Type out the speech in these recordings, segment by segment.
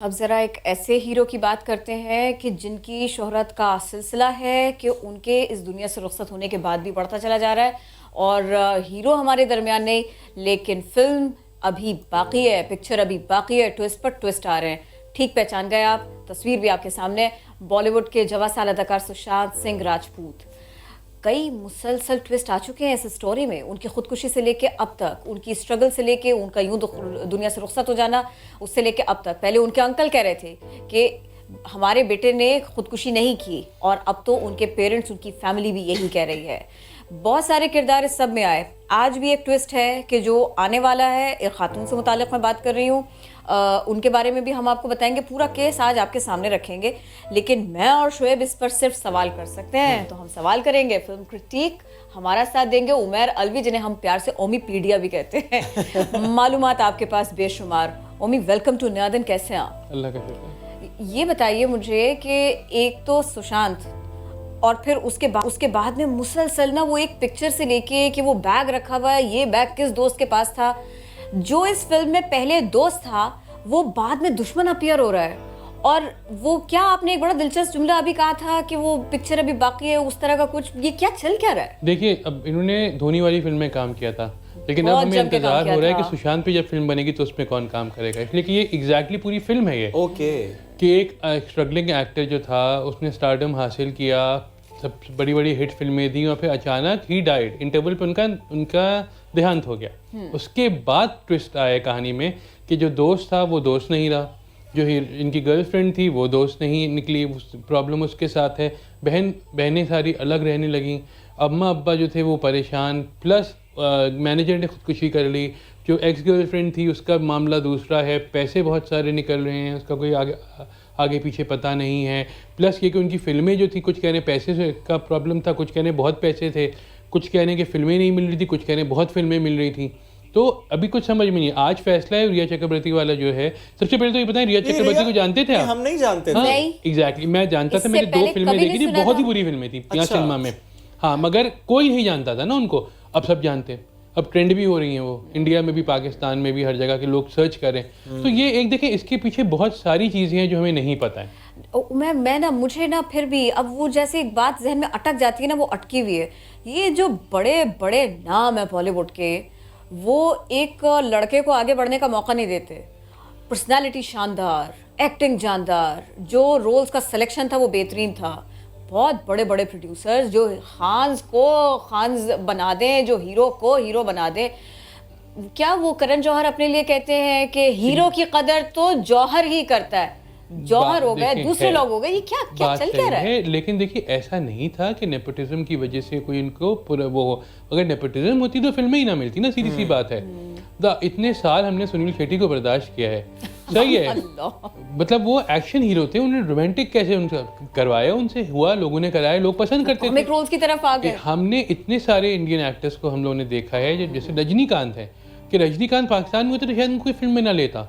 अब ज़रा एक ऐसे हीरो की बात करते हैं कि जिनकी शोहरत का सिलसिला है कि उनके इस दुनिया से रुखसत होने के बाद भी बढ़ता चला जा रहा है और हीरो हमारे दरमियान नहीं, लेकिन फिल्म अभी बाकी है, पिक्चर अभी बाकी है, ट्विस्ट पर ट्विस्ट आ रहे हैं। ठीक पहचान गए आप, तस्वीर भी आपके सामने है। बॉलीवुड के जवा साल अदाकार सुशांत सिंह राजपूत। कई मुसलसल ट्विस्ट आ चुके हैं इस स्टोरी में, उनकी खुदकुशी से लेके अब तक, उनकी स्ट्रगल से लेके उनका यूं दुनिया से रुखसत हो जाना, उससे लेके अब तक। पहले उनके अंकल कह रहे थे कि हमारे बेटे ने खुदकुशी नहीं की और अब तो उनके पेरेंट्स, उनकी फैमिली भी यही कह रही है। बहुत सारे किरदार इस सब में आए। आज भी एक ट्विस्ट है कि जो आने वाला है, एक खातून से मुताल्लिक़ मैं बात कर रही हूँ, उनके बारे में भी हम आपको बताएंगे। पूरा केस आज आपके सामने रखेंगे, लेकिन मैं और शोएब इस पर सिर्फ सवाल कर सकते हैं, तो हम सवाल करेंगे। फिल्म क्रिटिक हमारा साथ देंगे उमैर अलवी, जिन्हें हम प्यार से ओमी पीडिया भी कहते हैं। मालूमात आपके पास बेशुमार। ओमी, वेलकम टू नया दिन, कैसे हैं आप? अल्लाह का शुक्र। ये बताइए मुझे कि एक तो सुशांत और फिर उसके बाद में मुसलसल ना वो एक पिक्चर से लेके कि वो बैग रखा हुआ है, ये बैग किस दोस्त के पास था, जो इस फिल्म में पहले दोस्त था वो बाद में दुश्मन अपीयर हो रहा है। और वो क्या, आपने एक बड़ा दिलचस्प जुमला अभी कहा था कि वो पिक्चर अभी बाकी है, उस तरह का कुछ, ये क्या चल क्या रहा है? देखिए, अब इन्होंने धोनी वाली फिल्म में काम किया था, लेकिन अब हमें इंतजार हो रहा है कि सुशांत पे जब फिल्म बनेगी तो उसमें कौन काम करेगा, इसलिए कि ये एग्जैक्टली पूरी फिल्म है ये। ओके। कि एक स्ट्रगलिंग एक्टर जो था, उसने स्टारडम हासिल किया, सब बड़ी बड़ी हिट फिल्में दी और फिर अचानक ही डाइड, इंटरवल पे उनका देहांत हो गया। उसके बाद ट्विस्ट आया कहानी में कि जो दोस्त था वो दोस्त नहीं रहा, जो इनकी गर्लफ्रेंड थी वो दोस्त नहीं निकली, प्रॉब्लम उसके साथ है, बहनें सारी अलग रहने लगीं, अम्मा अब्बा जो थे वो परेशान, प्लस मैनेजर ने खुदकुशी कर ली, जो एक्स गर्लफ्रेंड थी उसका मामला दूसरा है, पैसे बहुत सारे निकल रहे हैं, उसका कोई आगे पीछे पता नहीं है, प्लस ये कि उनकी फिल्में जो थी, कुछ कहने पैसे से का प्रॉब्लम था, कुछ कहने बहुत पैसे थे, कुछ कहने कि फिल्में नहीं मिल रही थी, कुछ कहने बहुत फिल्में मिल रही थी। तो अभी कुछ समझ में नहीं। आज फैसला है रिया चक्रवर्ती वाला जो है। सबसे पहले तो ये बताएं, रिया चक्रवर्ती को जानते थे आप? हम नहीं जानते थे। एग्जैक्टली, मैं जानता था, मैंने 2 फिल्में देखी थी, बहुत ही बुरी फिल्में थी यहाँ सिनेमा में। हाँ, मगर कोई नहीं जानता था ना उनको, अब सब जानते हैं। अब ट्रेंड भी हो रही है वो, इंडिया में भी, पाकिस्तान में भी, हर जगह के लोग सर्च करें। तो ये एक देखें, इसके पीछे बहुत सारी चीज़ें हैं जो हमें नहीं पता है। मैं ना, मुझे ना फिर भी अब वो जैसे एक बात जहन में अटक जाती है ना, वो अटकी हुई है। ये जो बड़े बड़े नाम है बॉलीवुड के, वो एक लड़के को आगे बढ़ने का मौका नहीं देते। पर्सनालिटी शानदार, एक्टिंग जानदार, जो रोल्स का सिलेक्शन था वो बेहतरीन था। बहुत बड़े बड़े प्रोड्यूसर्स जो खान्स को खान्स बना दें, जो हीरो को हीरो बना दें। क्या वो करण जौहर अपने लिए कहते हैं कि हीरो की कदर तो जौहर ही करता है, जौहर हो गए, दूसरे लोग हो गए। ये क्या क्या चल क्या रहा है? लेकिन देखिए, ऐसा नहीं था कि नेपोटिज्म की वजह से कोई इनको पूरा वो, अगर नेपोटिज्म होती तो फिल्में ही ना मिलती ना, सीधी सी बात है। इतने साल हमने सुनील शेट्टी को बर्दाश्त किया है, सही है, मतलब वो एक्शन हीरो थे, उन्हें रोमांटिक कैसे उनका करवाया, उनसे हुआ, लोगों ने कराया, लोग पसंद करते थे। रोल्स की तरफ आ गए। हमने इतने सारे इंडियन एक्टर्स को हम लोगों ने देखा है, जैसे रजनीकांत है, कि रजनीकांत पाकिस्तान में होते तो शायद उनको फिल्म में ना लेता।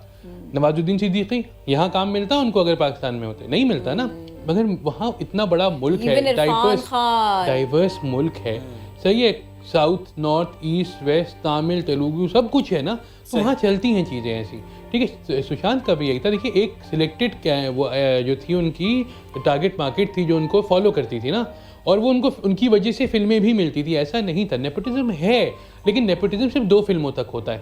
नवाजुद्दीन सिद्दीकी, यहाँ काम मिलता उनको अगर पाकिस्तान में होते, नहीं मिलता ना। मगर वहाँ इतना बड़ा मुल्क है, डाइवर्स मुल्क है, सही है, south, north, east, west, Tamil, Telugu सब कुछ है ना, तो वहाँ चलती हैं चीज़ें ऐसी। ठीक है, सुशांत का भी यही था। देखिए, एक सिलेक्टेड वो जो थी उनकी टारगेट मार्केट थी जो उनको फॉलो करती थी ना, और वो उनकी वजह से फिल्में भी मिलती थी। ऐसा नहीं था, नेपोटिज्म है, लेकिन नेपोटिज्म सिर्फ 2 फिल्मों तक होता है।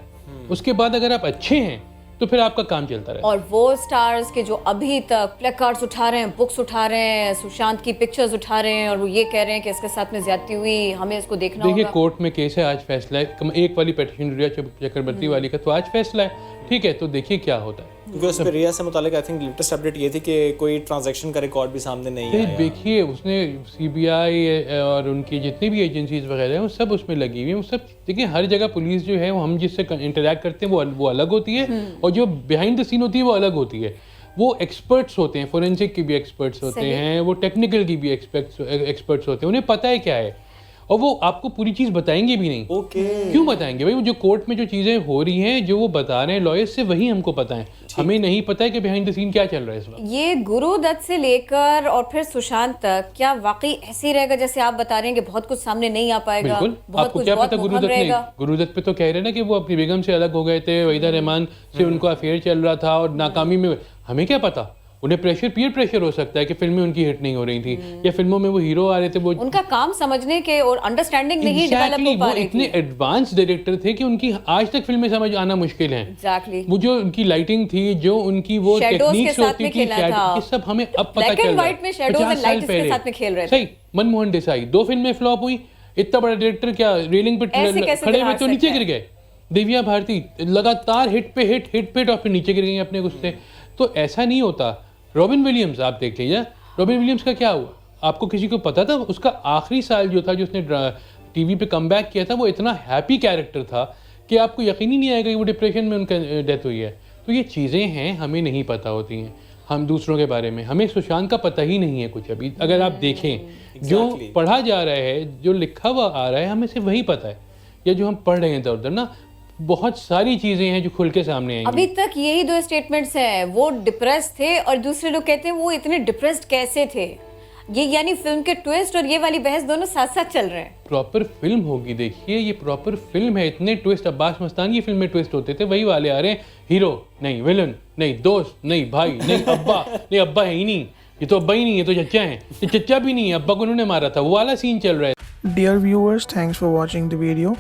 उसके बाद अगर आप अच्छे हैं तो फिर आपका काम चलता रहे। और वो स्टार्स के जो अभी तक प्लेकार्ड्स उठा रहे हैं, बुक्स उठा रहे हैं, सुशांत की पिक्चर्स उठा रहे हैं, और वो ये कह रहे हैं कि इसके साथ में ज्यादती हुई, हमें इसको देखना होगा। देखिए, कोर्ट में केस है, आज फैसला है। एक वाली पिटीशन रिया चक्रवर्ती वाली का तो आज फैसला है, ठीक है, तो देखिए क्या होता है। क्योंकि उस पर रिया से मुतालिक आई थिंक लेटेस्ट अपडेट ये थी कि कोई ट्रांजैक्शन का रिकॉर्ड भी सामने नहीं आया। देखिए, उसने सीबीआई और उनकी जितनी भी एजेंसीज वगैरह हैं वो सब उसमें लगी हुई हैं, वो सब। देखिए, हर जगह पुलिस जो है, वो हम जिससे इंटरेक्ट करते हैं वो अलग होती है, और जो बिहाइंड द सीन होती है वो अलग होती है। वो एक्सपर्ट्स होते हैं, फोरेंसिक के भी एक्सपर्ट्स होते हैं, वो टेक्निकल की भी एक्सपर्ट्स होते हैं, उन्हें पता है क्या है, और वो आपको पूरी चीज बताएंगे भी नहीं। क्यों बताएंगे भाई? वो जो कोर्ट में जो चीजें हो रही हैं, जो वो बता रहे हैं लॉयर्स से, वही हमको पता है। हमें नहीं पता है कि बिहाइंड द सीन क्या चल रहा है इस वक्त। ये गुरुदत्त से लेकर और फिर सुशांत तक क्या वाकई ऐसे ही रहेगा जैसे आप बता रहे हैं कि बहुत कुछ सामने नहीं आ पाएगा? बिल्कुल। आपको क्या पता गुरुदत्त पे तो कह रहे हैं ना कि वो अपनी बेगम से अलग हो गए थे, वहीदा रहमान से उनको अफेयर चल रहा था और नाकामी में हमें क्या पता, उन्हें प्रेशर, पीयर प्रेशर हो सकता है कि फिल्में उनकी हिट नहीं हो रही थी, या फिल्मों में वो हीरो आ रहे थे, वो उनका काम समझने के और अंडरस्टैंडिंग नहीं डेवलप हो पा वो रही इतने थी। एडवांस डायरेक्टर थे कि उनकी आज तक फिल्में समझ आना मुश्किल है। एग्जैक्टली। वो जो उनकी लाइटिंग थी, जो उनकी वो Shadows के टेक्निक्स साथ होती में थी, खेला था। ये सब हमें अब पता Black चल and रहा है। white में shadows 50 and साल light इसके पहले। साथ में खेल रहे थे। सही, मनमोहन देसाई 2 फिल्में फ्लॉप हुई, इतना बड़ा डायरेक्टर क्या रेलिंग पे ऐसे कैसे खड़े हुए हार तो नीचे सकता गिर गए। दिव्या भारती लगातार हिट पे हिट और फिर नीचे गिर गई अपने गुस्से। तो ऐसा नहीं होता। रॉबिन विलियम्स आप देख लीजिए, रॉबिन विलियम्स का क्या हुआ, आपको किसी को पता था? उसका आखिरी साल जो था, जो उसने टीवी पे कमबैक किया था, वो इतना हैप्पी कैरेक्टर था कि आपको यकीन ही नहीं आएगा कि वो डिप्रेशन में उनका डेथ हुई है। तो ये चीज़ें हैं, हमें नहीं पता होती हैं, हम दूसरों के बारे में, हमें सुशांत का पता ही नहीं है कुछ अभी। अगर आप देखें जो पढ़ा जा रहा है, जो लिखा हुआ आ रहा है, हमें सिर्फ वही पता है, या जो हम पढ़ रहे हैं इधर उधर ना, बहुत सारी चीज़ें हैं जो खुल के सामने आएंगी। अभी तक यही 2 स्टेटमेंट्स हैं, वो डिप्रेस थे और दूसरे लोग कहते हैं वो इतने डिप्रेस्ड कैसे थे। ये यानी फिल्म के ट्विस्ट और ये वाली बहस दोनों साथ साथ चल रहे हैं। प्रॉपर फिल्म होगी, देखिए ये प्रॉपर फिल्म है, इतने ट्विस्ट। अब्बास मस्तान की फिल्म में ट्विस्ट होते थे, वही वाले आ रहे हैं, हीरो नहीं, विलन नहीं, दोस्त नहीं, भाई नहीं, अब्बा नहीं, अब्बा है ही नहीं, ये तो अब्बा ही नहीं है, तो चच्चा है, ये चच्चा भी नहीं है, अब्बा को उन्होंने मारा था, वो वाला सीन चल रहा है। Dear viewers, thanks for watching the video.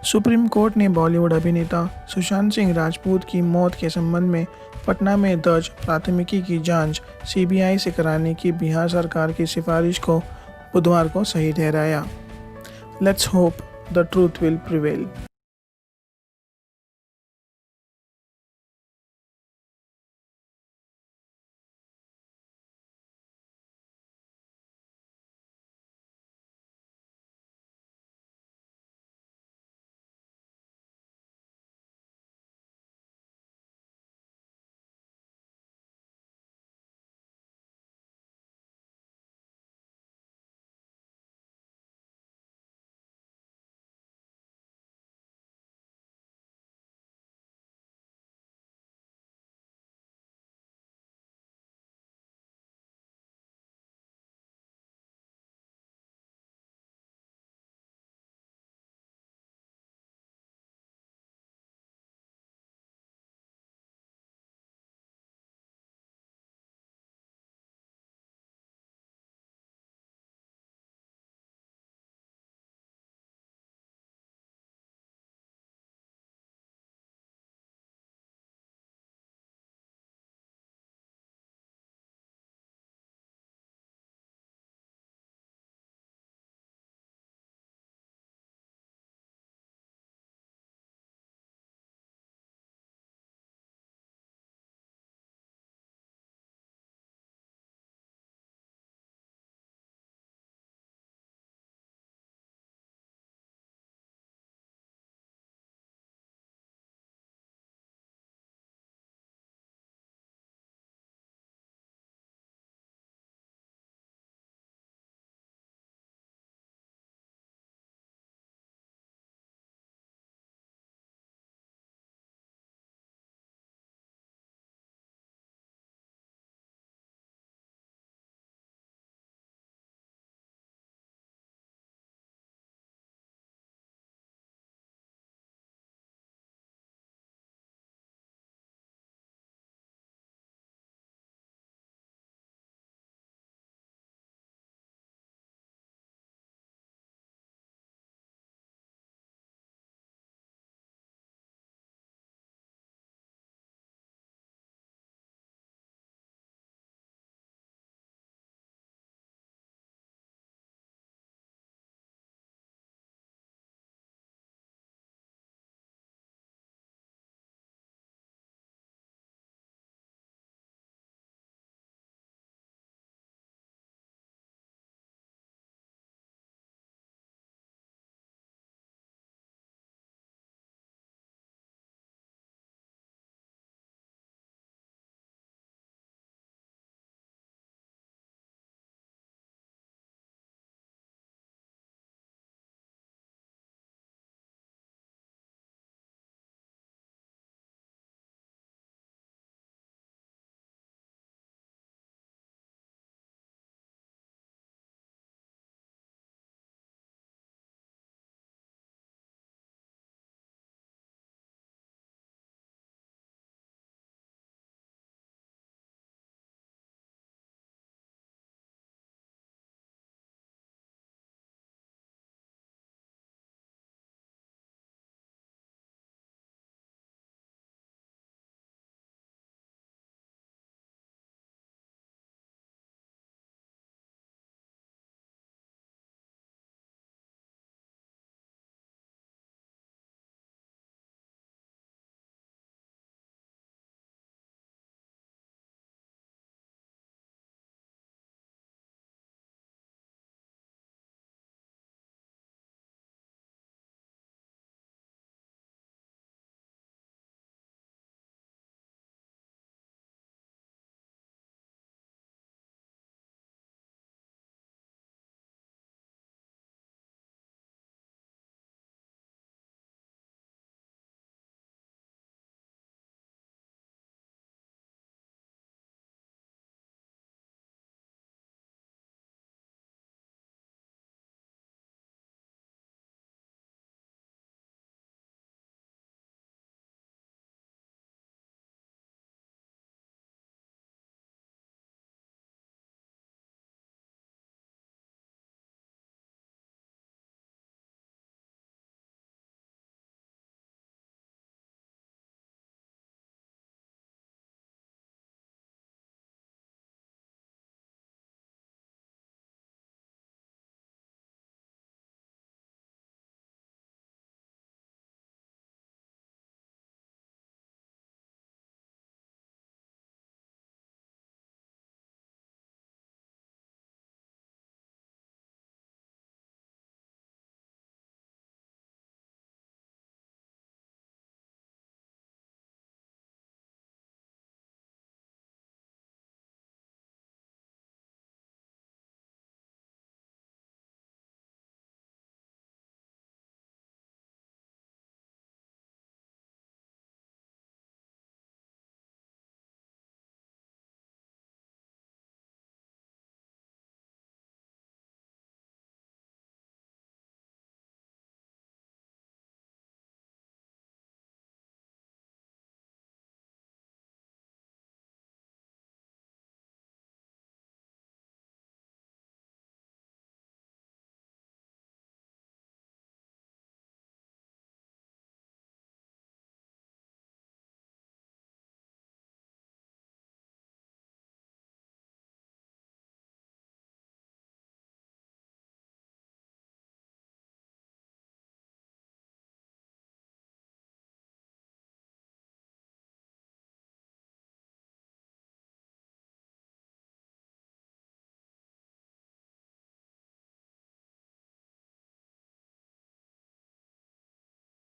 Supreme court ने बॉलीवुड अभिनेता सुशांत सिंह राजपूत की मौत के संबंध में पटना में दर्ज प्राथमिकी की जांच सीबीआई से कराने की बिहार सरकार की सिफारिश को बुधवार को सही ठहराया। Let's hope the truth will prevail.